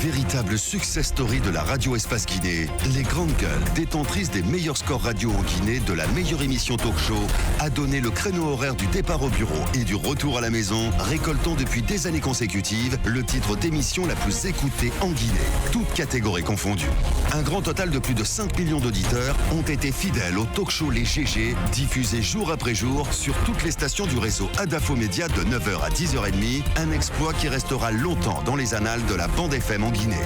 Véritable success story de la radio Espace Guinée, les grandes gueules, détentrices des meilleurs scores radio en Guinée, de la meilleure émission talk show, a donné le créneau horaire du départ au bureau et du retour à la maison, récoltant depuis des années consécutives le titre d'émission la plus écoutée en Guinée, toutes catégories confondues. Un grand total de plus de 5 millions d'auditeurs ont été fidèles au talk show Les GG, diffusé jour après jour sur toutes les stations du réseau Adafo Média de 9h à 10h30, un exploit qui restera longtemps dans les annales de la bande FM en Guinée.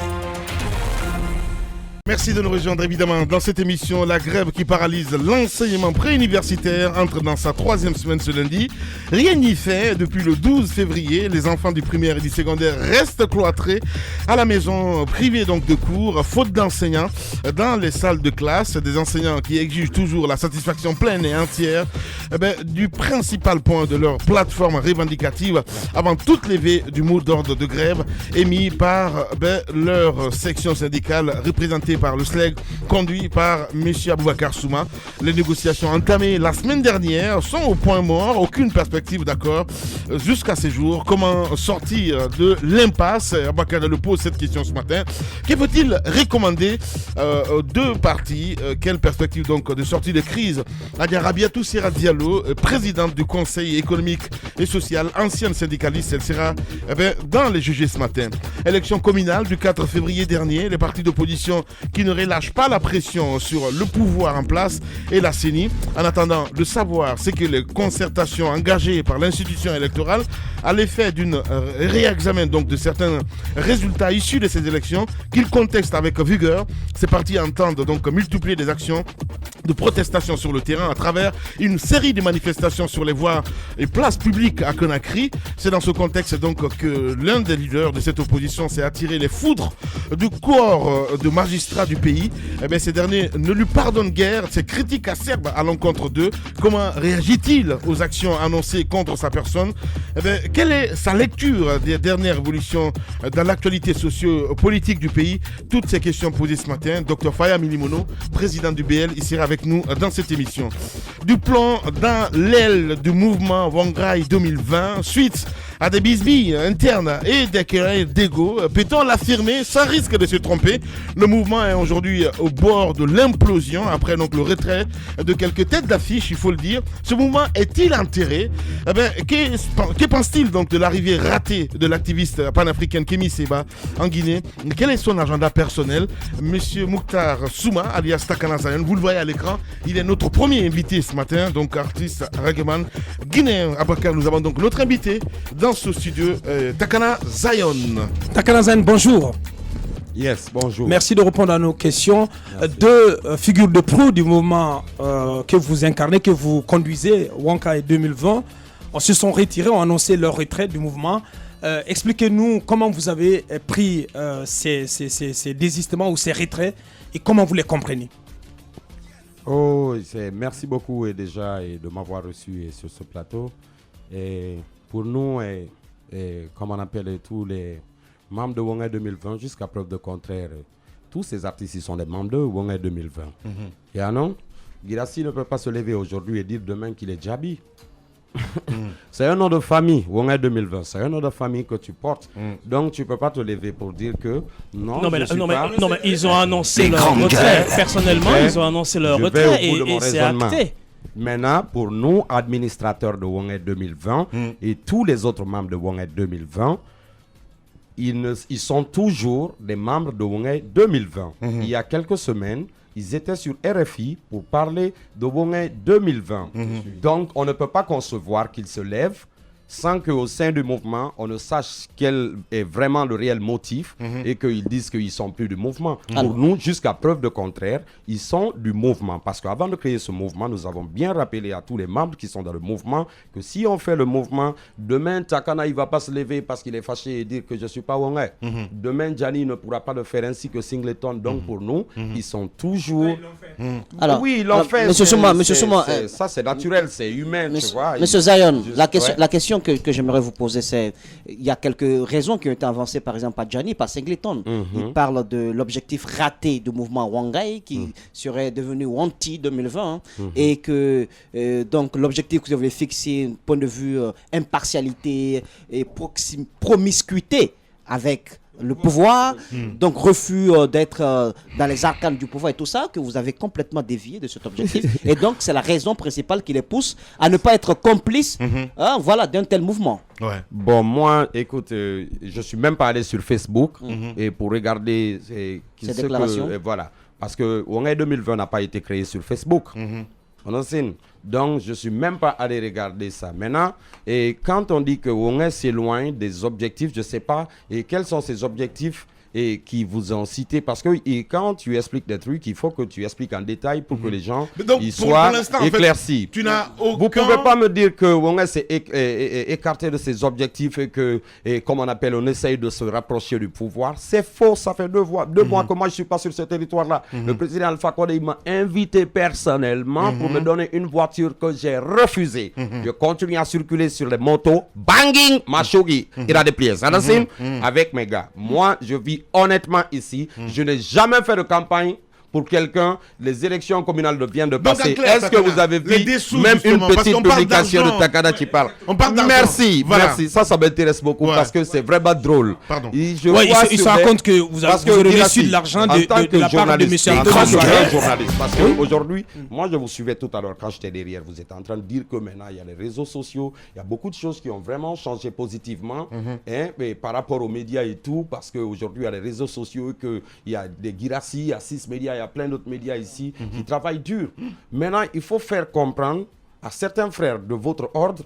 Merci de nous rejoindre évidemment dans cette émission. La grève qui paralyse l'enseignement préuniversitaire entre dans sa 3e semaine ce lundi. Rien n'y fait. Depuis le 12 février, les enfants du primaire et du secondaire restent cloîtrés à la maison, privés donc de cours, faute d'enseignants dans les salles de classe. Des enseignants qui exigent toujours la satisfaction pleine et entière du principal point de leur plateforme revendicative avant toute levée du mot d'ordre de grève émis par leur section syndicale représentée par le SLEG, conduit par M. Aboubakar Souma. Les négociations entamées la semaine dernière sont au point mort, aucune perspective d'accord jusqu'à ces jours. Comment sortir de l'impasse? Aboubakar le pose cette question ce matin. Que peut-il recommander aux deux parties? Quelle perspective donc de sortie de crise? Adia Rabiatou Sera Diallo, présidente du Conseil économique et social, ancienne syndicaliste, elle sera dans les jugés ce matin. Élection communale du 4 février dernier, les partis d'opposition qui ne relâche pas la pression sur le pouvoir en place et la CENI. En attendant de savoir ce que les concertations engagées par l'institution électorale à l'effet d'une réexamen donc de certains résultats issus de ces élections qu'ils contestent avec vigueur. Ces partis entendent donc multiplier des actions de protestation sur le terrain à travers une série de manifestations sur les voies et places publiques à Conakry. C'est dans ce contexte donc que l'un des leaders de cette opposition s'est attiré les foudres du corps de magistrats du pays. Ces derniers ne lui pardonnent guère. Ces critiques acerbes à l'encontre d'eux. Comment réagit-il aux actions annoncées contre sa personne? Quelle est sa lecture des dernières évolutions dans l'actualité socio-politique du pays? Toutes ces questions posées ce matin. Dr Faya Milimono, président du BL, il sera avec nous dans cette émission. Du plomb dans l'aile du mouvement Wangai 2020, suite à des bisbilles internes et des querelles d'ego. Peut-on l'affirmer sans risque de se tromper? Le mouvement est aujourd'hui au bord de l'implosion après donc le retrait de quelques têtes d'affiche, il faut le dire. Ce mouvement est-il enterré? Que pense-t-il donc de l'arrivée ratée de l'activiste panafricaine Kémy Séba en Guinée? Quel est son agenda personnel? Monsieur Mokhtar Souma, alias Takana Zion, vous le voyez à l'écran, il est notre premier invité ce matin, donc artiste reggaeman guinéen. Aboubakar, nous avons donc notre invité dans ce studio, Takana Zion. Takana Zion, bonjour. Yes, bonjour. Merci de répondre à nos questions. Deux figures de proue du mouvement que vous incarnez, que vous conduisez, Wangai 2020, se sont retirés, ont annoncé leur retrait du mouvement. Expliquez-nous comment vous avez pris ces désistements ou ces retraits et comment vous les comprenez. Merci beaucoup déjà de m'avoir reçu sur ce plateau. Et pour nous, comme on appelle tous les membres de Wangai 2020, jusqu'à preuve de contraire, tous ces artistes ils sont des membres de Wangai 2020. Et non, Girassi ne peut pas se lever aujourd'hui et dire demain qu'il est Djabi. C'est un nom de famille, Wangai 2020, c'est un nom de famille que tu portes. Donc tu ne peux pas te lever pour dire que non, mais ils ont annoncé leur retrait. Personnellement, ils ont annoncé leur retrait et c'est acté. Maintenant, pour nous, administrateurs de Wangai 2020 et tous les autres membres de Wangai 2020, ils sont toujours des membres de Wangai 2020. Il y a quelques semaines, ils étaient sur RFI pour parler de Wangai 2020. Donc, on ne peut pas concevoir qu'ils se lèvent sans qu'au sein du mouvement, on ne sache quel est vraiment le réel motif et qu'ils disent qu'ils ne sont plus du mouvement. Pour nous, jusqu'à preuve de contraire, ils sont du mouvement. Parce qu'avant de créer ce mouvement, nous avons bien rappelé à tous les membres qui sont dans le mouvement que si on fait le mouvement, demain, Takana, il ne va pas se lever parce qu'il est fâché et dire que je ne suis pas Wangai. Demain, Gianni ne pourra pas le faire ainsi que Singleton. Donc, pour nous, ils sont toujours... Alors, oui, ils l'ont fait. Monsieur Souma, ça, c'est naturel, c'est humain, tu vois. Monsieur Zion, la question que j'aimerais vous poser, c'est il y a quelques raisons qui ont été avancées, par exemple par Gianni, par Singleton. Il parle de l'objectif raté du mouvement Wangai qui serait devenu Wanti 2020 et que donc l'objectif que vous avez fixé, point de vue impartialité et promiscuité avec le pouvoir, donc refus d'être dans les arcanes du pouvoir et tout ça, que vous avez complètement dévié de cet objectif. Et donc, c'est la raison principale qui les pousse à ne pas être complices voilà, d'un tel mouvement. Ouais. Bon, moi, écoute, je suis même pas allé sur Facebook et pour regarder ces déclarations. voilà. Parce que Wongay 2020 n'a pas été créé sur Facebook. Donc, je ne suis même pas allé regarder ça. Maintenant, et quand on dit que Wongay s'éloigne des objectifs, je ne sais pas, et quels sont ces objectifs et qui vous ont cité, parce que quand tu expliques des trucs, il faut que tu expliques en détail pour que les gens ils soient éclaircis. En fait, tu n'as aucun... Vous ne pouvez pas me dire que Wongay s'est écarté de ses objectifs et que, comme on appelle, on essaye de se rapprocher du pouvoir. C'est faux, ça fait 2 mois que moi je ne suis pas sur ce territoire-là. Le président Alpha Condé m'a invité personnellement pour me donner une voiture que j'ai refusée. Je continue à circuler sur les motos, banging, Mashogi, il a des pièces, avec mes gars. Moi, je vis honnêtement ici, je n'ai jamais fait de campagne pour quelqu'un. Les élections communales viennent de passer. Est-ce que vous avez vu même une petite publication de Takada qui parle? Merci, voilà. Merci. Ça m'intéresse beaucoup parce que c'est vraiment drôle. Pardon. Il se raconte que vous avez reçu de l'argent de la part de M. journaliste. Parce qu'aujourd'hui, moi je vous suivais tout à l'heure quand j'étais derrière. Vous êtes en train de dire que maintenant il y a les réseaux sociaux, il y a beaucoup de choses qui ont vraiment changé positivement mais par rapport aux médias et tout, parce qu'aujourd'hui il y a les réseaux sociaux, il y a des Girassi, il y a 6 médias, il y a plein d'autres médias ici qui travaillent dur. Maintenant, il faut faire comprendre à certains frères de votre ordre,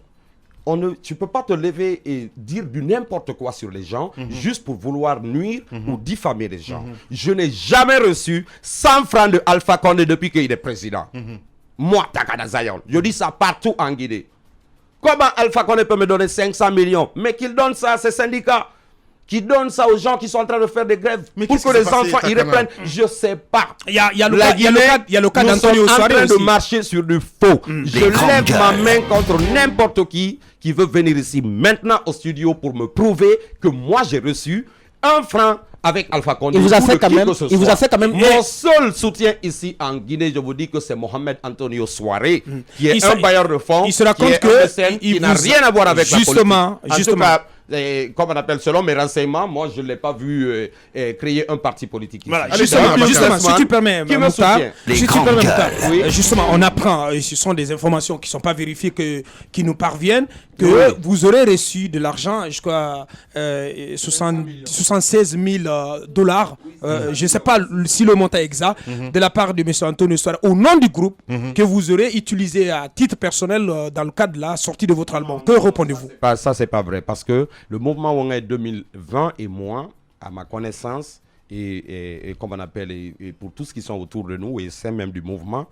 tu ne peux pas te lever et dire du n'importe quoi sur les gens juste pour vouloir nuire ou diffamer les gens. Je n'ai jamais reçu 100 francs de Alpha Condé depuis qu'il est président. Moi, Takada Zion, je dis ça partout en Guinée. Comment Alpha Condé peut me donner 500 millions, mais qu'il donne ça à ses syndicats, qui donne ça aux gens qui sont en train de faire des grèves pour que les enfants y reprennent? Je ne sais pas. Il y a le cas d'Antonio Soare. Nous sommes en train de marcher sur du faux. Je lève ma main contre n'importe qui veut venir ici maintenant au studio pour me prouver que moi j'ai reçu 1 franc avec Alpha Condé. Il vous a fait quand même. Mon seul soutien ici en Guinée, je vous dis que c'est Mohamed Antonio Soare, qui est un bailleur de fonds, il se raconte qui n'a rien à voir avec la politique. Justement. Comme on appelle, selon mes renseignements, moi je ne l'ai pas vu créer un parti politique. Voilà, justement, si tu permets, Mokhtar, justement, on apprend, ce sont des informations qui ne sont pas vérifiées, qui nous parviennent, que vous aurez reçu de l'argent jusqu'à 76 000 $, je ne sais pas si le montant exact, de la part de M. Antonio Soare, au nom du groupe, que vous aurez utilisé à titre personnel dans le cadre de la sortie de votre album. Que répondez-vous? Ça, c'est pas vrai, parce que le mouvement Wongay 2020 et moi, à ma connaissance, et comme on appelle, et pour tous qui sont autour de nous, et c'est même du mouvement,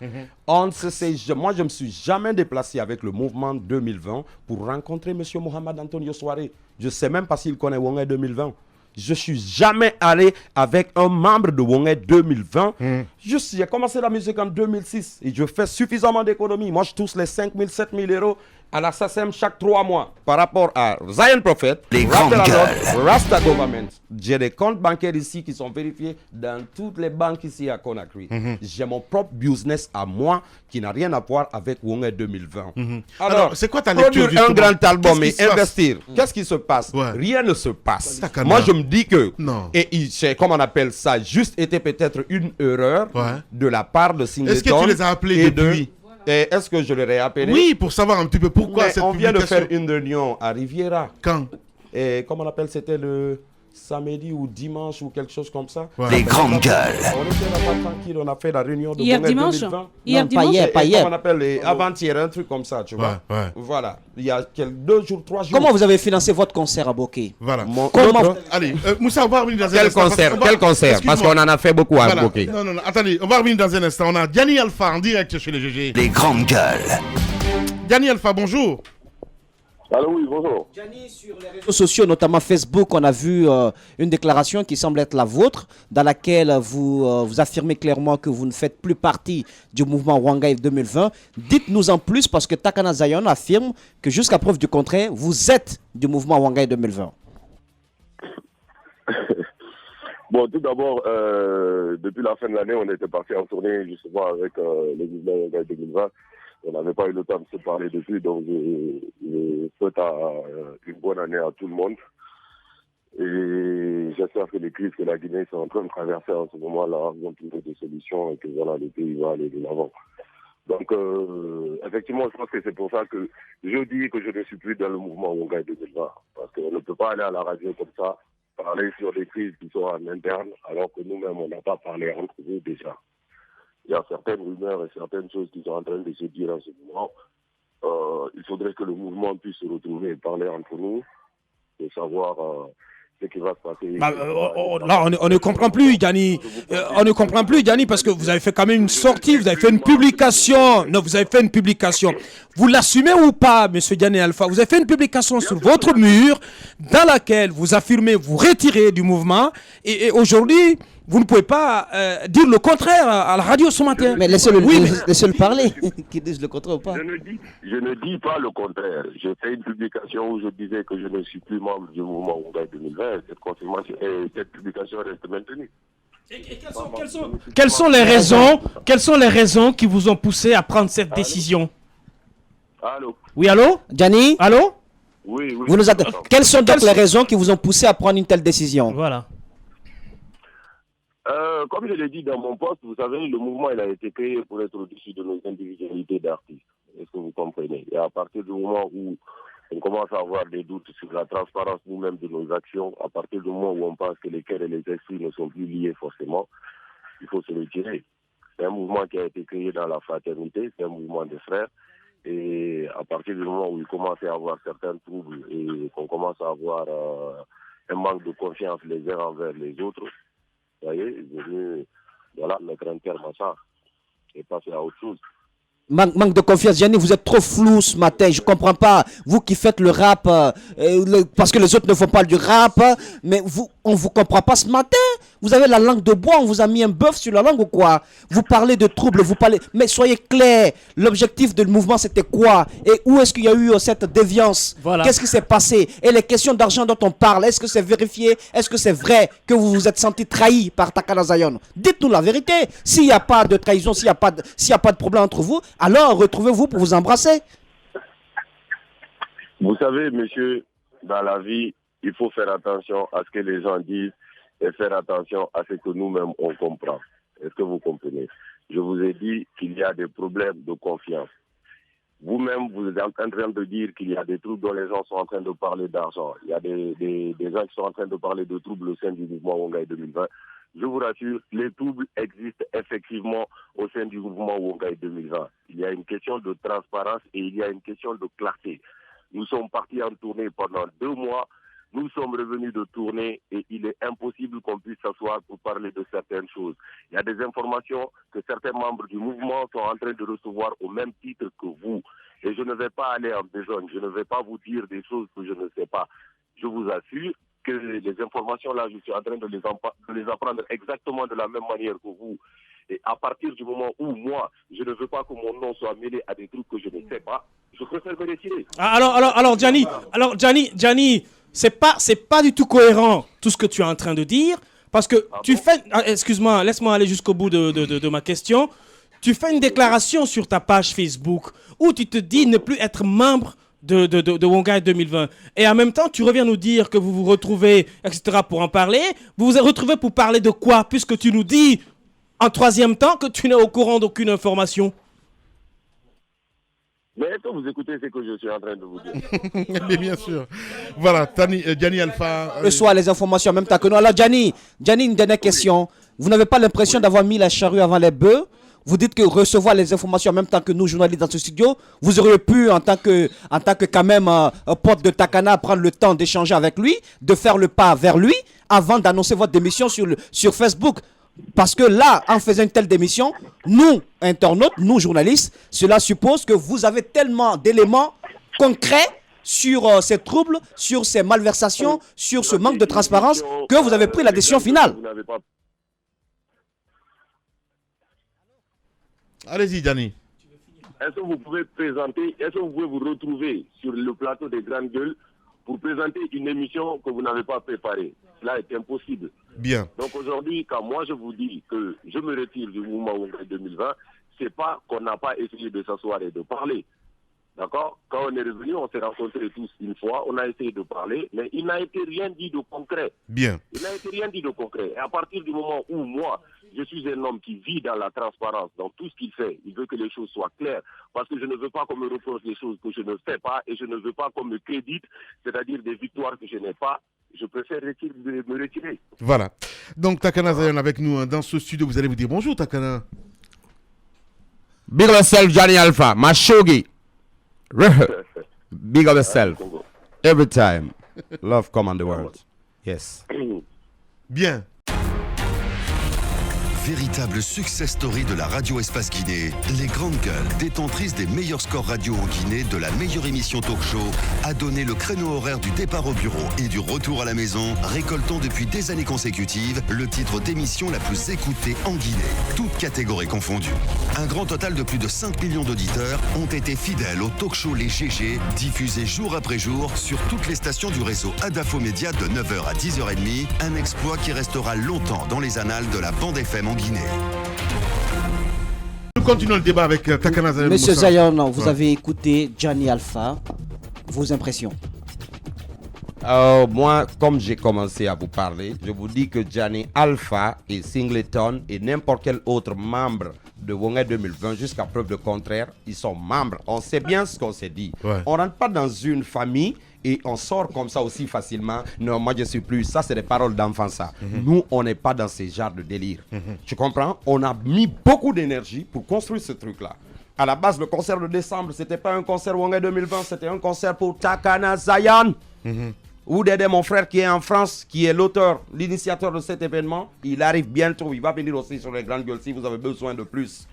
moi je ne me suis jamais déplacé avec le mouvement 2020 pour rencontrer M. Mohamed Antonio Soare. Je ne sais même pas s'il connaît Wongay 2020. Je ne suis jamais allé avec un membre de Wongay 2020. J'ai commencé la musique en 2006 et je fais suffisamment d'économies. Moi, je touche les 5 000, 7 000 euros à la SACEM chaque 3 mois par rapport à Zion Prophet, Rasta Government. J'ai des comptes bancaires ici qui sont vérifiés dans toutes les banques ici à Conakry. J'ai mon propre business à moi qui n'a rien à voir avec Wongay 2020. Alors, c'est quoi ta lecture produire un grand album et investir, qu'est-ce qui se passe? Rien ne se passe. Moi, je me dis que, c'est comme on appelle ça, juste été peut-être une erreur de la part de Singleton. Est-ce que tu les as appelés depuis? Est-ce que je leur ai appelé? Oui, pour savoir un petit peu pourquoi cette on vient publication. de faire une réunion à Riviera. Quand? Comment on appelle? C'était le samedi ou dimanche ou quelque chose comme ça. Les grandes gueules. On était là-bas tranquille, on a fait la réunion de Hier Wongay dimanche. 2020. Hier dimanche. Pas hier. On appelle avant-hier, un truc comme ça, tu vois. Voilà. Il y a 2 jours, 3 jours. Comment vous avez financé votre concert à Bokeh? Voilà. Allez, Moussa, on va revenir dans un instant. Quel concert? Parce qu'on en a fait beaucoup à Bokeh. Non, attendez, on va revenir dans un instant. On a Diani Alpha en direct chez les GG. Les grandes gueules. Diani Alpha, bonjour. Allô, oui, bonjour. Gianni, sur les réseaux sociaux, notamment Facebook, on a vu une déclaration qui semble être la vôtre, dans laquelle vous affirmez clairement que vous ne faites plus partie du mouvement Wongay 2020. Dites-nous en plus, parce que Takana Zion affirme que jusqu'à preuve du contraire, vous êtes du mouvement Wongay 2020. Bon, tout d'abord, depuis la fin de l'année, on était parti en tournée justement avec le mouvement Wongay 2020. On n'avait pas eu le temps de se parler depuis, donc je souhaite une bonne année à tout le monde. Et j'espère que les crises que la Guinée est en train de traverser en ce moment-là vont trouver des solutions et que voilà, le pays va aller de l'avant. Donc, effectivement, je pense que c'est pour ça que je dis que je ne suis plus dans le mouvement Wongai 2020. Parce qu'on ne peut pas aller à la radio comme ça, parler sur des crises qui sont en interne, alors que nous-mêmes, on n'a pas parlé entre nous déjà. Il y a certaines rumeurs et certaines choses qui sont en train de se dire en ce moment. Il faudrait que le mouvement puisse se retrouver et parler entre nous, et savoir ce qui va se passer. Là, on ne comprend plus, Gianni. On ne comprend plus, Gianni, parce que vous avez fait quand même une sortie, vous avez fait une publication. Non, vous avez fait une publication. Vous l'assumez ou pas, monsieur Gianni Alpha? Vous avez fait une publication sur votre mur dans laquelle vous affirmez vous retirez du mouvement. Et aujourd'hui, vous ne pouvez pas dire le contraire à la radio ce matin. Mais laissez-le parler, qu'ils disent le contraire ou pas. Je ne dis pas le contraire. J'ai fait une publication où je disais que je ne suis plus membre du mouvement Wongai 2020. Cette publication reste maintenue. Quelles sont les raisons qui vous ont poussé à prendre cette décision? Allô? Oui, allô? Gianni? Allô? Oui. Vous nous Quelles sont donc les raisons qui vous ont poussé à prendre une telle décision? Voilà. Comme je l'ai dit dans mon poste, vous savez, le mouvement il a été créé pour être au-dessus de nos individualités d'artistes. Est-ce que vous comprenez? Et à partir du moment où on commence à avoir des doutes sur la transparence nous-mêmes de nos actions, à partir du moment où on pense que les cœurs et les esprits ne sont plus liés forcément, il faut se retirer. C'est un mouvement qui a été créé dans la fraternité, c'est un mouvement des frères. Et à partir du moment où il commence à avoir certains troubles et qu'on commence à avoir un manque de confiance les uns envers les autres, vous voyez, il est venu mettre un terme à ça et passer à autre chose. Manque de confiance, Gianni, vous êtes trop flou ce matin, je comprends pas. Vous qui faites le rap, parce que les autres ne font pas du rap, mais on vous comprend pas ce matin. Vous avez la langue de bois, on vous a mis un bœuf sur la langue ou quoi? Vous parlez de troubles, mais soyez clair. L'objectif du mouvement c'était quoi? Et où est-ce qu'il y a eu cette déviance? Voilà. Qu'est-ce qui s'est passé? Et les questions d'argent dont on parle, est-ce que c'est vérifié? Est-ce que c'est vrai que vous vous êtes senti trahi par Takana Zion? Dites-nous la vérité. S'il n'y a pas de trahison, s'il n'y a pas de problème entre vous, alors retrouvez-vous pour vous embrasser. Vous savez, monsieur, dans la vie, il faut faire attention à ce que les gens disent et faire attention à ce que nous-mêmes on comprend. Est-ce que vous comprenez? Je vous ai dit qu'il y a des problèmes de confiance. Vous-même, vous êtes en train de dire qu'il y a des troubles dont les gens sont en train de parler d'argent. Il y a des gens qui sont en train de parler de troubles au sein du mouvement Wongai 2020. Je vous rassure, les troubles existent effectivement au sein du mouvement Wongai 2020. Il y a une question de transparence et il y a une question de clarté. Nous sommes partis en tournée pendant 2 mois. Nous sommes revenus de tournée et il est impossible qu'on puisse s'asseoir pour parler de certaines choses. Il y a des informations que certains membres du mouvement sont en train de recevoir au même titre que vous. Et je ne vais pas aller en besogne. Je ne vais pas vous dire des choses que je ne sais pas. Je vous assure que les informations-là, je suis en train de les apprendre exactement de la même manière que vous. Et à partir du moment où moi, je ne veux pas que mon nom soit mêlé à des trucs que je ne sais pas, je préfère me retirer. Alors, Gianni, c'est pas du tout cohérent tout ce que tu es en train de dire, parce que excuse-moi, laisse-moi aller jusqu'au bout de ma question. Tu fais une déclaration sur ta page Facebook où tu te dis ne plus être membre de Wongai 2020. Et en même temps, tu reviens nous dire que vous vous retrouvez, etc. pour en parler. Vous vous retrouvez pour parler de quoi, puisque tu nous dis en 3e temps que tu n'es au courant d'aucune information? Mais est-ce que vous écoutez ce que je suis en train de vous dire? Mais bien sûr. Voilà, Gianni Alpha. Reçoit les informations en même temps que nous. Alors, Gianni, une dernière question. Vous n'avez pas l'impression d'avoir mis la charrue avant les bœufs? Vous dites que recevoir les informations en même temps que nous, journalistes dans ce studio, vous auriez pu, en tant que quand même porte de Takana, prendre le temps d'échanger avec lui, de faire le pas vers lui, avant d'annoncer votre démission sur Facebook. Parce que là, en faisant une telle démission, nous, internautes, nous, journalistes, cela suppose que vous avez tellement d'éléments concrets sur ces troubles, sur ces malversations, sur ce manque de transparence, que vous avez pris la décision finale. Allez-y, Gianni. Est-ce que vous pouvez vous retrouver sur le plateau des Grandes Gueules pour présenter une émission que vous n'avez pas préparée? Cela est impossible. Bien. Donc aujourd'hui, quand moi je vous dis que je me retire du mouvement Wongai 2020, c'est pas qu'on n'a pas essayé de s'asseoir et de parler. D'accord? Quand on est revenu, on s'est rencontrés tous une fois, on a essayé de parler, mais il n'a été rien dit de concret. Bien. Il n'a été rien dit de concret. Et à partir du moment où moi, je suis un homme qui vit dans la transparence, dans tout ce qu'il fait, il veut que les choses soient claires, parce que je ne veux pas qu'on me reproche des choses que je ne fais pas, et je ne veux pas qu'on me crédite, c'est-à-dire des victoires que je n'ai pas. Je préfère me retirer. Voilà. Donc Takana Zion avec nous dans ce studio. Vous allez vous dire bonjour Takana. Big up yourself, Johnny Alpha, Mashogi. Big up yourself. Every time. Love come on the world. Yes. Bien. Véritable success story de la radio Espace Guinée, les grandes gueules, détentrices des meilleurs scores radio en Guinée de la meilleure émission talk show, a donné le créneau horaire du départ au bureau et du retour à la maison, récoltant depuis des années consécutives le titre d'émission la plus écoutée en Guinée, toutes catégories confondues. Un grand total de plus de 5 millions d'auditeurs ont été fidèles au talk show Les GG, diffusé jour après jour sur toutes les stations du réseau Adafo Média de 9h à 10h30, un exploit qui restera longtemps dans les annales de la bande FM en Guinée. Nous continuons le débat avec Takana Zion. Monsieur Zion, vous avez écouté Johnny Alpha. Vos impressions? Moi, comme j'ai commencé à vous parler, je vous dis que Johnny Alpha et Singleton et n'importe quel autre membre de Wongay 2020, jusqu'à preuve de contraire, ils sont membres. On sait bien ce qu'on s'est dit. Ouais. On rentre pas dans une famille et on sort comme ça aussi facilement. Non, moi je suis plus. Ça, c'est des paroles d'enfant, ça. Nous, on n'est pas dans ces genres de délire. Tu comprends? On a mis beaucoup d'énergie pour construire ce truc-là. À la base, le concert de décembre, c'était pas un concert Wongay 2020, c'était un concert pour Takana Zion. Ou Dédé, mon frère qui est en France, qui est l'auteur, l'initiateur de cet événement, il arrive bientôt, il va venir aussi sur les grandes gueules si vous avez besoin de plus,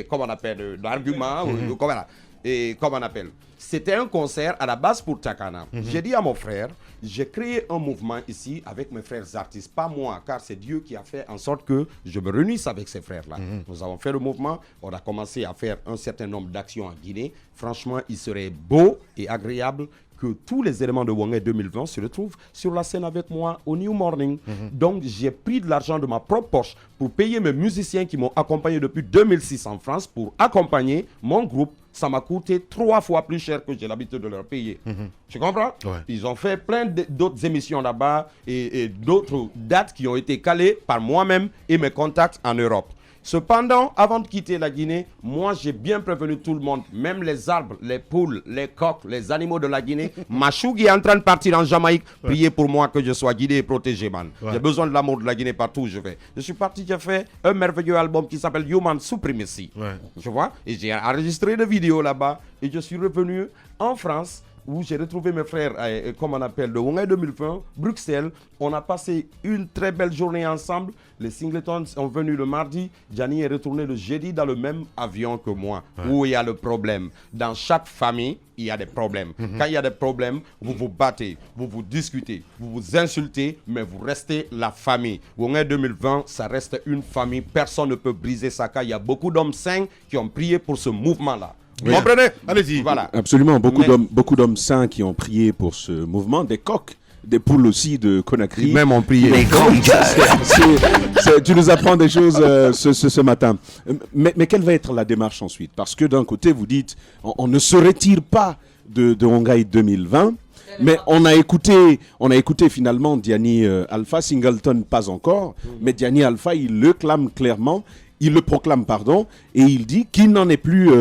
comment on appelle, d'arguments, ou comment on appelle. C'était un concert à la base pour Takana. J'ai dit à mon frère, j'ai créé un mouvement ici avec mes frères artistes, pas moi, car c'est Dieu qui a fait en sorte que je me réunisse avec ces frères-là. Nous avons fait le mouvement, on a commencé à faire un certain nombre d'actions en Guinée. Franchement, il serait beau et agréable que tous les éléments de Wongay 2020 se retrouvent sur la scène avec moi au New Morning. Donc, j'ai pris de l'argent de ma propre poche pour payer mes musiciens qui m'ont accompagné depuis 2006 en France pour accompagner mon groupe. Ça m'a coûté 3 fois plus cher que j'ai l'habitude de leur payer. Tu comprends? Ouais. Ils ont fait plein d'autres émissions là-bas et d'autres dates qui ont été calées par moi-même et mes contacts en Europe. Cependant, avant de quitter la Guinée, moi j'ai bien prévenu tout le monde, même les arbres, les poules, les coqs, les animaux de la Guinée. Machougui est en train de partir en Jamaïque. Priez pour moi que je sois guidé et protégé, man. J'ai besoin de l'amour de la Guinée partout où je vais. Je suis parti, j'ai fait un merveilleux album qui s'appelle Human Supremacy. Tu vois? Et j'ai enregistré des vidéos là-bas et je suis revenu en France, où j'ai retrouvé mes frères, comme on appelle, de Wongay 2020, Bruxelles. On a passé une très belle journée ensemble. Les Singletons sont venus le mardi. Johnny est retourné le jeudi dans le même avion que moi. Où il y a le problème. Dans chaque famille, il y a des problèmes. Quand il y a des problèmes, vous vous battez, vous vous discutez, vous vous insultez, mais vous restez la famille. Wongay 2020, ça reste une famille. Personne ne peut briser ça. Car il y a beaucoup d'hommes saints qui ont prié pour ce mouvement-là. Vous comprenez? Allez-y. Voilà. Absolument, beaucoup d'hommes saints qui ont prié pour ce mouvement, des coqs, des poules aussi de Conakry. Ils même ont prié. Les grandes gueules. Tu nous apprends des choses ce matin. Mais quelle va être la démarche ensuite? Parce que d'un côté, vous dites, on ne se retire pas de Wongay 2020. Mais on a écouté finalement Johnny Alpha, Singleton pas encore, mais Johnny Alpha, il le clame clairement. Il le proclame, et il dit qu'il n'en est plus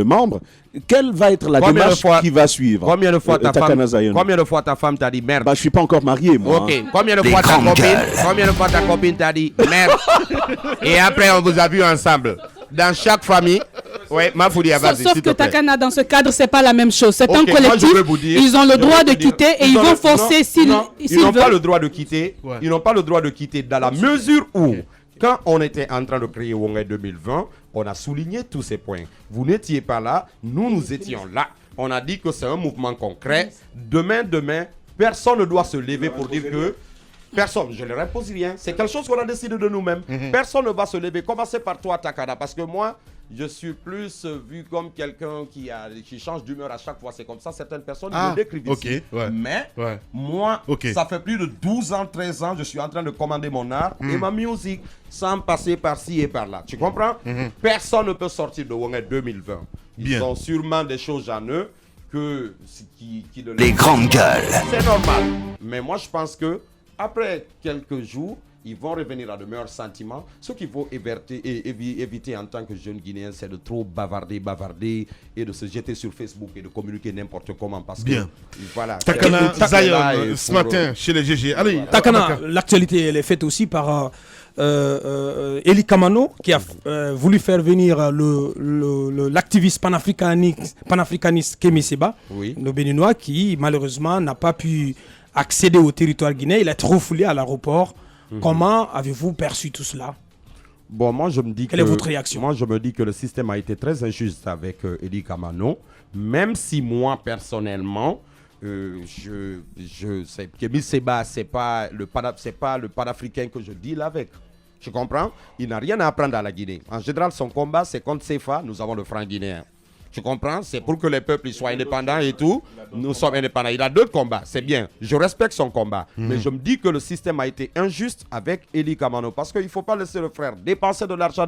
membre. Quelle va être la démarche qui va suivre? Combien de fois ta femme t'a dit merde? Je ne suis pas encore marié, moi. Ok. Combien de fois ta copine t'a dit merde? Et après, on vous a vu ensemble. Dans chaque famille. Ouais, sauf que Takana, dans ce cadre, c'est pas la même chose. C'est un collectif. Ils ont le droit de quitter et ils vont forcer s'ils veulent. Ils n'ont pas le droit de quitter. Ils n'ont pas le droit de quitter dans la mesure où, quand on était en train de créer Wongay 2020, on a souligné tous ces points. Vous n'étiez pas là, nous étions là. On a dit que c'est un mouvement concret. Demain, personne ne doit se lever pour dire que... Personne, je ne leur impose rien. C'est quelque chose qu'on a décidé de nous-mêmes. Personne ne va se lever. Commencez par toi, Takana, parce que moi, je suis plus vu comme quelqu'un qui change d'humeur à chaque fois. C'est comme ça, certaines personnes me décrivent ici. Mais moi, ça fait plus de 12 ans, 13 ans, je suis en train de commander mon art et ma musique sans passer par-ci et par-là. Tu comprends? Personne ne peut sortir de Wongay 2020. Ils ont sûrement des choses en eux les grandes gueules. C'est normal. Mais moi, je pense que après quelques jours, ils vont revenir à de meilleurs sentiments. Ce qu'il faut éviter en tant que jeune Guinéen, c'est de trop bavarder et de se jeter sur Facebook et de communiquer n'importe comment. Parce que, voilà. Takana Zion, ce matin, chez les GG. Allez, Takana, l'actualité, elle est faite aussi par Eli Kamano, qui a voulu faire venir l'activiste panafricaniste Kémy Séba, le Béninois, qui malheureusement n'a pas pu accéder au territoire guinéen. Il est trop foulé à l'aéroport. Comment avez-vous perçu tout cela? Bon, moi je me dis Quelle est votre réaction? Moi je me dis que le système a été très injuste avec Eli Kamano, même si moi personnellement, Kémy Séba, c'est pas le panafricain que je deal avec. Tu comprends? Il n'a rien à apprendre à la Guinée. En général, son combat, c'est contre CFA, nous avons le franc guinéen. Tu comprends? C'est pour que les peuples soient indépendants et tout. Nous sommes indépendants. Il a d'autres combats, c'est bien. Je respecte son combat. Mais je me dis que le système a été injuste avec Eli Kamano. Parce qu'il ne faut pas laisser le frère dépenser de l'argent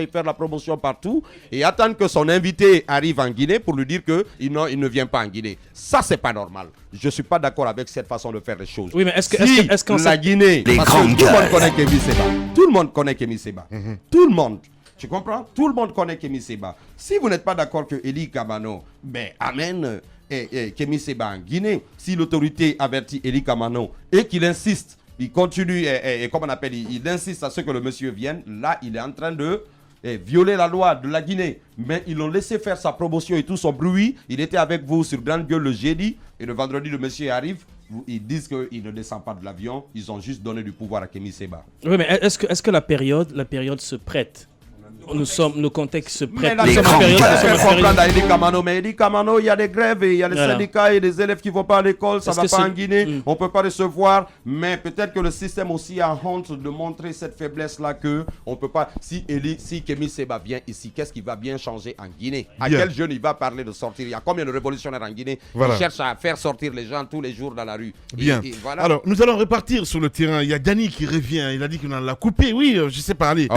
et faire la promotion partout. Et attendre que son invité arrive en Guinée pour lui dire qu'il ne vient pas en Guinée. Ça, c'est pas normal. Je ne suis pas d'accord avec cette façon de faire les choses. Oui, mais est-ce qu'en la Guinée, les grandes tout le monde connaît Kémy Séba. Tout le monde connaît Kémy Séba. Tout le monde. Tu comprends? Tout le monde connaît Kémy Séba. Si vous n'êtes pas d'accord que Eli Kamano amène Kémy Séba en Guinée, si l'autorité avertit Eli Kamano et qu'il insiste, il continue, il insiste à ce que le monsieur vienne, là, il est en train de violer la loi de la Guinée. Mais ils l'ont laissé faire sa promotion et tout son bruit. Il était avec vous sur Grande Gueule le jeudi et le vendredi, le monsieur arrive. Ils disent qu'il ne descend pas de l'avion. Ils ont juste donné du pouvoir à Kémy Séba. Oui, mais est-ce que la période se prête? Nos contextes se prêtent. Mais Eli Kamano, il y a des grèves, il y a des syndicats et des élèves qui ne vont pas à l'école, ça ne va pas en Guinée, on ne peut pas recevoir. Mais peut-être que le système aussi a honte de montrer cette faiblesse-là que on ne peut pas. Si Kémy Séba vient ici, qu'est-ce qui va bien changer en Guinée? À quel jeune il va parler de sortir? Il y a combien de révolutionnaires en Guinée qui cherchent à faire sortir les gens tous les jours dans la rue? Bien. Voilà. Alors, nous allons repartir sur le terrain. Il y a Dani qui revient. Il a dit qu'on en l'a coupé. Oui, je sais pas. Allez.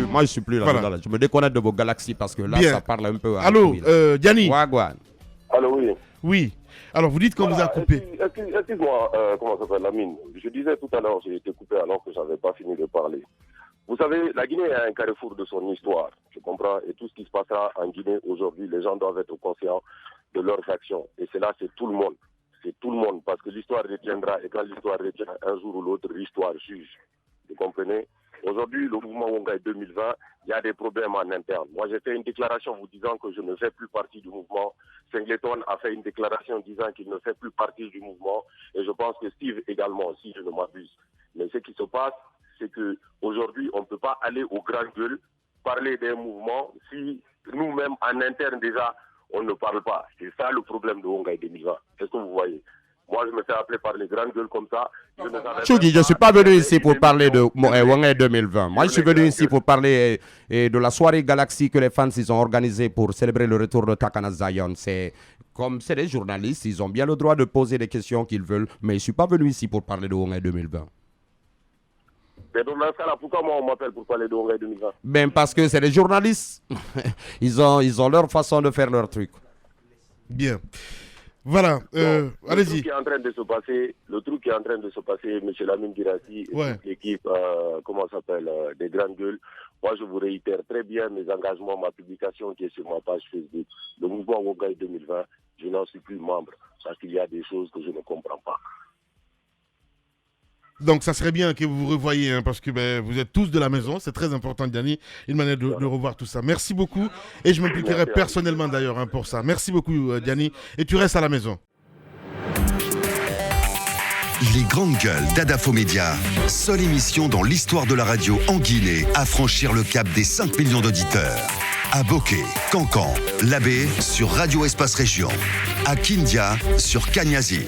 Moi, je suis plus là. Voilà. Je me déconnecte de vos galaxies parce que là, ça parle un peu. Allô, Diani. Allô, oui. Oui. Alors, vous dites qu'on vous a coupé. Excuse-moi, comment ça s'appelle, Lamine? Je disais tout à l'heure, j'ai été coupé alors que je n'avais pas fini de parler. Vous savez, la Guinée est un carrefour de son histoire, je comprends, et tout ce qui se passera en Guinée aujourd'hui, les gens doivent être conscients de leurs actions. Et c'est tout le monde. C'est tout le monde, parce que l'histoire retiendra, et quand l'histoire retient, un jour ou l'autre, l'histoire juge. Vous comprenez? Aujourd'hui, le mouvement Wongay 2020, il y a des problèmes en interne. Moi, j'ai fait une déclaration vous disant que je ne fais plus partie du mouvement. Singleton a fait une déclaration disant qu'il ne fait plus partie du mouvement. Et je pense que Steve également, si je ne m'abuse. Mais ce qui se passe, c'est qu'aujourd'hui, on ne peut pas aller aux grandes gueules, parler d'un mouvement, si nous-mêmes, en interne déjà, on ne parle pas. C'est ça le problème de Wongay 2020. Est-ce que vous voyez? Moi, je me fais appeler par les grandes gueules comme ça. Je ne suis pas venu ici pour parler de Wongay 2020. Moi, je suis venu ici pour parler de la soirée Galaxy que les fans ils ont organisée pour célébrer le retour de Takana Zion. Comme c'est des journalistes, ils ont bien le droit de poser des questions qu'ils veulent. Mais je ne suis pas venu ici pour parler de Wongay 2020. Mais dans ce cas-là, pourquoi moi on m'appelle pour parler de Wongay 2020? Ben parce que c'est des journalistes. ils ont leur façon de faire leur truc. Bien. Voilà, allez-y. Le truc qui est en train de se passer, M. Lamine Girassi et l'équipe, des grandes gueules, moi je vous réitère très bien mes engagements, ma publication qui est sur ma page Facebook. Le mouvement Wongay 2020, je n'en suis plus membre parce qu'il y a des choses que je ne comprends pas. Donc ça serait bien que vous vous revoyiez, hein, parce que vous êtes tous de la maison, c'est très important, Diani, une manière de revoir tout ça. Merci beaucoup, et je m'impliquerai personnellement d'ailleurs pour ça. Merci beaucoup, Diani, et tu restes à la maison. Les grandes gueules d'Adafo Média, seule émission dans l'histoire de la radio en Guinée à franchir le cap des 5 millions d'auditeurs. À Bokeh, Cancan, Labé sur Radio Espace Région. À Kindia sur Kanyazik.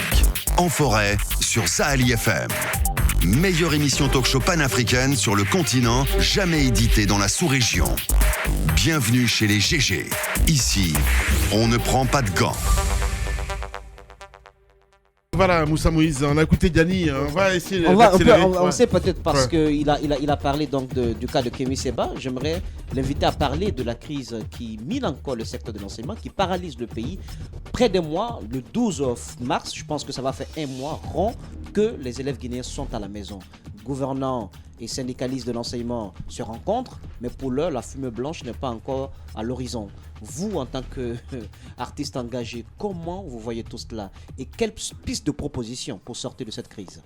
En forêt sur Saheli FM. Meilleure émission talk-show panafricaine sur le continent, jamais éditée dans la sous-région. Bienvenue chez les GG. Ici, on ne prend pas de gants. Voilà, Moussa Moïse, on a écouté Diani, on va essayer on sait peut-être parce qu'il a parlé donc du cas de Kémy Séba. J'aimerais l'inviter à parler de la crise qui mine encore le secteur de l'enseignement, qui paralyse le pays. Près d'un mois, le 12 mars, je pense que ça va faire un mois rond que les élèves guinéens sont à la maison. Gouvernants et syndicalistes de l'enseignement se rencontrent, mais pour l'heure, la fumée blanche n'est pas encore à l'horizon. Vous, en tant qu'artiste engagé, comment vous voyez tout cela et quelles pistes de propositions pour sortir de cette crise?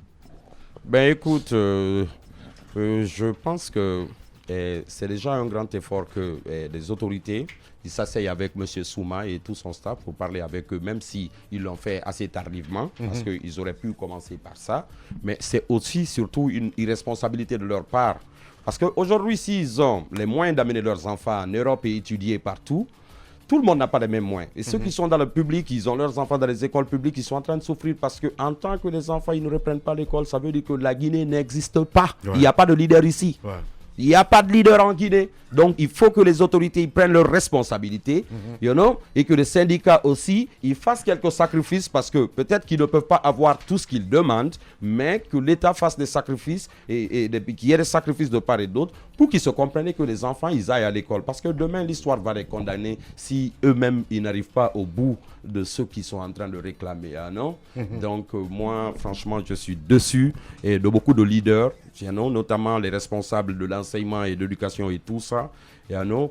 Ben écoute, je pense que c'est déjà un grand effort que les autorités s'asseyent avec M. Souma et tout son staff pour parler avec eux, même s'ils l'ont fait assez tardivement, parce qu'ils auraient pu commencer par ça. Mais c'est aussi, surtout, une irresponsabilité de leur part. Parce qu'aujourd'hui, s'ils ont les moyens d'amener leurs enfants en Europe et étudier partout, tout le monde n'a pas les mêmes moyens. Et ceux qui sont dans le public, ils ont leurs enfants dans les écoles publiques, ils sont en train de souffrir parce qu'en tant que les enfants, ils ne reprennent pas l'école, ça veut dire que la Guinée n'existe pas. Ouais. Il n'y a pas de leader ici. Ouais. Il n'y a pas de leader en Guinée. Donc, il faut que les autorités prennent leurs responsabilités, et que les syndicats aussi, ils fassent quelques sacrifices parce que peut-être qu'ils ne peuvent pas avoir tout ce qu'ils demandent, mais que l'État fasse des sacrifices et qu'il y ait des sacrifices de part et d'autre pour qu'ils se comprennent que les enfants, ils aillent à l'école. Parce que demain, l'histoire va les condamner si eux-mêmes, ils n'arrivent pas au bout de ceux qui sont en train de réclamer. Donc, moi, franchement, je suis dessus et de beaucoup de leaders, notamment les responsables de l'enseignement et de l'éducation et tout ça,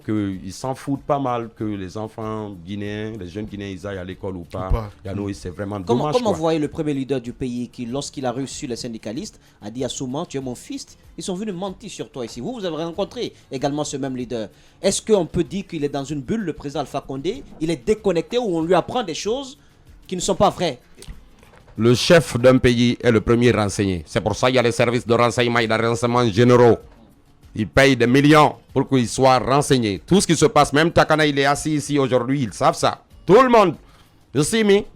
qu'ils s'en foutent pas mal que les enfants guinéens, les jeunes guinéens, ils aillent à l'école ou pas. C'est vraiment dommage. Comment vous voyez le premier leader du pays qui, lorsqu'il a reçu les syndicalistes, a dit à Souma, tu es mon fils, ils sont venus mentir sur toi ici. Vous avez rencontré également ce même leader. Est-ce qu'on peut dire qu'il est dans une bulle, le président Alpha Condé, il est déconnecté ou on lui apprend des choses qui ne sont pas vraies? Le chef d'un pays est le premier renseigné. C'est pour ça qu'il y a les services de renseignement et de renseignement généraux. Ils payent des millions pour qu'ils soient renseignés. Tout ce qui se passe, même Takana, il est assis ici aujourd'hui, ils savent ça. Tout le monde.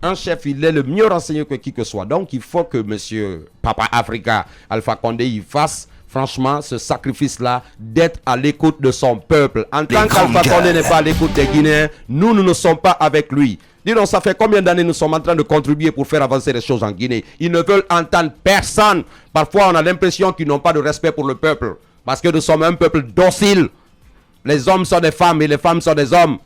Un chef, il est le mieux renseigné que qui que soit. Donc, il faut que M. Papa Africa, Alpha Condé, il fasse franchement ce sacrifice-là d'être à l'écoute de son peuple. En tant qu'Alpha Condé n'est pas à l'écoute des Guinéens, nous ne sommes pas avec lui. Dis-donc, ça fait combien d'années nous sommes en train de contribuer pour faire avancer les choses en Guinée? Ils ne veulent entendre personne. Parfois, on a l'impression qu'ils n'ont pas de respect pour le peuple. Parce que nous sommes un peuple docile. Les hommes sont des femmes et les femmes sont des hommes.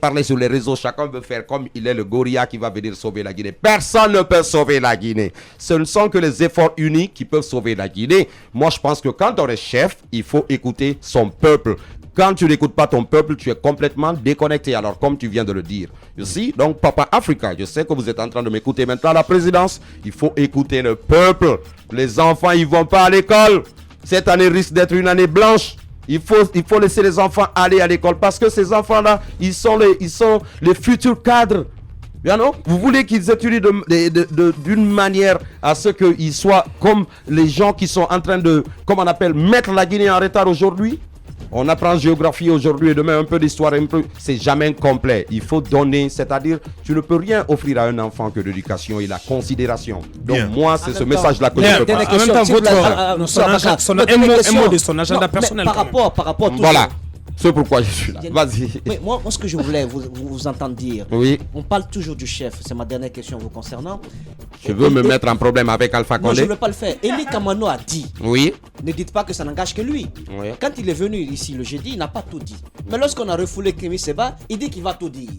Parler sur les réseaux. Chacun veut faire comme il est le gorilla qui va venir sauver la Guinée. Personne ne peut sauver la Guinée. Ce ne sont que les efforts uniques qui peuvent sauver la Guinée. Moi, je pense que quand on est chef, il faut écouter son peuple. Quand tu n'écoutes pas ton peuple, tu es complètement déconnecté. Alors, comme tu viens de le dire. Donc, Papa Africa, je sais que vous êtes en train de m'écouter maintenant à la présidence. Il faut écouter le peuple. Les enfants, ils ne vont pas à l'école. Cette année risque d'être une année blanche. Il faut laisser les enfants aller à l'école parce que ces enfants-là, ils sont les futurs cadres. Vous voulez qu'ils étudient d'une manière à ce qu'ils soient comme les gens qui sont en train de, comme on appelle, mettre la Guinée en retard aujourd'hui. On apprend géographie aujourd'hui et demain un peu d'histoire, c'est jamais complet. Il faut donner, c'est-à-dire, tu ne peux rien offrir à un enfant que l'éducation et la considération. Donc moi, c'est ce message-là que je peux passer. Un mot de son agenda personnel. Par rapport à tout voilà. C'est pourquoi je suis là. Vas-y. Mais moi, ce que je voulais vous entendre dire, on parle toujours du chef. C'est ma dernière question vous concernant. Je veux me mettre en problème avec Alpha Condé. Non, je ne veux pas le faire. Eli Kamano a dit. Oui. Ne dites pas que ça n'engage que lui. Oui. Quand il est venu ici le jeudi, il n'a pas tout dit. Mais lorsqu'on a refoulé Kémy Séba, il dit qu'il va tout dire.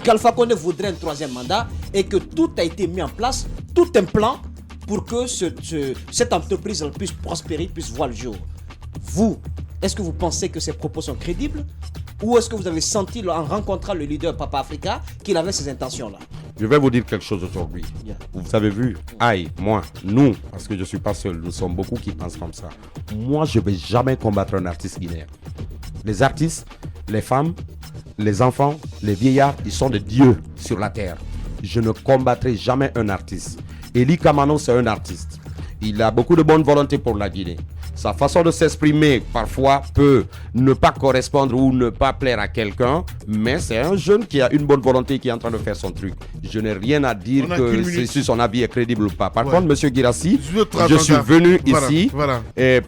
Qu'Alpha Condé voudrait un troisième mandat et que tout a été mis en place, tout un plan pour que cette entreprise puisse prospérer, puisse voir le jour. Vous, est-ce que vous pensez que ces propos sont crédibles? Ou est-ce que vous avez senti en rencontrant le leader Papa Africa qu'il avait ces intentions-là? Je vais vous dire quelque chose aujourd'hui. Vous avez vu, moi, nous, parce que je ne suis pas seul, nous sommes beaucoup qui pensent comme ça. Moi, je ne vais jamais combattre un artiste guinéen. Les artistes, les femmes, les enfants, les vieillards, ils sont des dieux sur la terre. Je ne combattrai jamais un artiste. Eli Kamano, c'est un artiste. Il a beaucoup de bonne volonté pour la Guinée. Sa façon de s'exprimer parfois peut ne pas correspondre ou ne pas plaire à quelqu'un, mais c'est un jeune qui a une bonne volonté, qui est en train de faire son truc. Je n'ai rien à dire que si son avis est crédible ou pas. Par contre, Monsieur Guirassy, je suis venu ici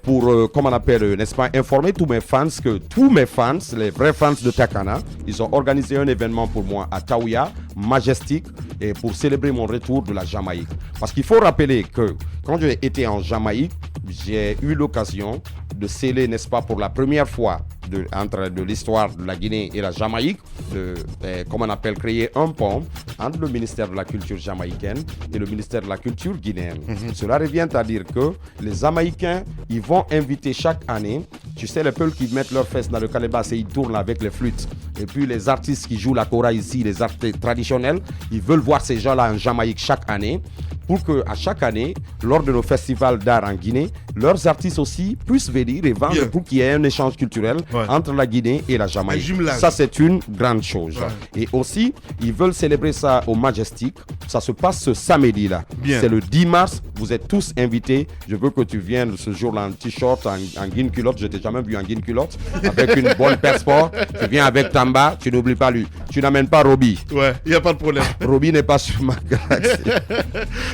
pour, comment on appelle, n'est-ce pas, informer tous mes fans que tous mes fans, les vrais fans de Takana, ils ont organisé un événement pour moi à Taouya, Majestic, et pour célébrer mon retour de la Jamaïque. Parce qu'il faut rappeler que quand j'ai été en Jamaïque, j'ai eu l'occasion de sceller, n'est-ce pas, pour la première fois entre l'histoire de la Guinée et la Jamaïque, comme on appelle, créer un pont entre le ministère de la Culture jamaïcaine et le ministère de la Culture guinéenne. Cela revient à dire que les Jamaïcains, ils vont inviter chaque année, tu sais, les peuples qui mettent leurs fesses dans le calebasse et ils tournent avec les flûtes. Et puis les artistes qui jouent la kora ici, les artistes traditionnels, ils veulent voir ces gens-là en Jamaïque chaque année, pour qu'à chaque année, lors de nos festivals d'art en Guinée, leurs artistes aussi puissent venir et vendre pour qu'il y ait un échange culturel entre la Guinée et la Jamaïque. Ça, c'est une grande chose. Et aussi, ils veulent célébrer ça au Majestic. Ça se passe ce samedi-là. C'est le 10 mars. Vous êtes tous invités. Je veux que tu viennes ce jour-là en t-shirt, en guine culotte. Je t'ai jamais vu en guine culotte. Avec une bonne paire sport. Tu viens avec Tamba. Tu n'oublies pas lui. Tu n'amènes pas Roby. Ouais, il n'y a pas de problème. Roby n'est pas sur ma galaxie.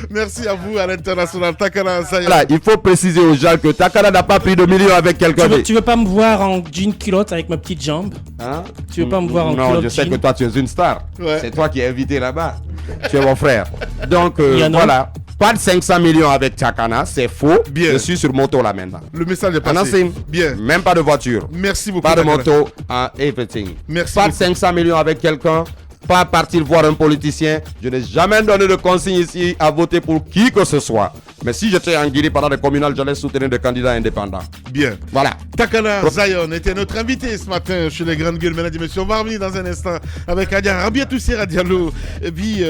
Merci à vous, à l'international. Takana Zayon. Voilà, il faut préciser aux gens que Takana n'a pas pris de millions avec quelqu'un. Tu veux pas me voir en jean culotte avec ma petite jambe? Hein? Tu veux pas me voir en culotte? Non, je sais que toi tu es une star. C'est toi qui es invité là-bas. Tu es mon frère. Donc voilà. Pas de 500 millions avec Takana, c'est faux. Je suis sur moto là maintenant. Le message est passé. Même pas de voiture. Merci beaucoup. Pas de moto, everything. Merci pas beaucoup. De 500 millions avec quelqu'un. Pas partir voir un politicien. Je n'ai jamais donné de consigne ici à voter pour qui que ce soit. Mais si j'étais en Guinée pendant les communales, j'allais soutenir des candidats indépendants. Bien. Voilà. Takana Zayon était notre invité ce matin chez les Grandes Gueules. Mesdames et messieurs, on va revenir dans un instant avec Adia Rabiatou Sera Diallo. Et puis,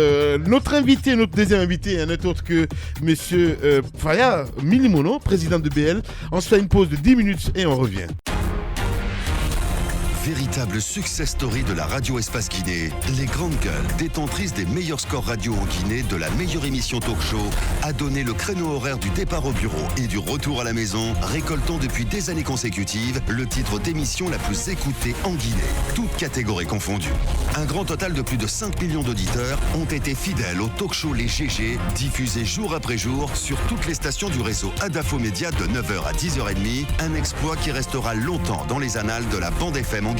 notre invité, notre deuxième invité, n'est autre que monsieur Faya Milimono, président de BL. On se fait une pause de 10 minutes et on revient. Véritable success story de la radio Espace Guinée, les Grandes Gueules, détentrices des meilleurs scores radio en Guinée, de la meilleure émission talk show, a donné le créneau horaire du départ au bureau et du retour à la maison, récoltant depuis des années consécutives le titre d'émission la plus écoutée en Guinée, toutes catégories confondues. Un grand total de plus de 5 millions d'auditeurs ont été fidèles au talk show Les GG, diffusé jour après jour sur toutes les stations du réseau Adafo Média de 9h à 10h30, un exploit qui restera longtemps dans les annales de la bande FM en Guinée.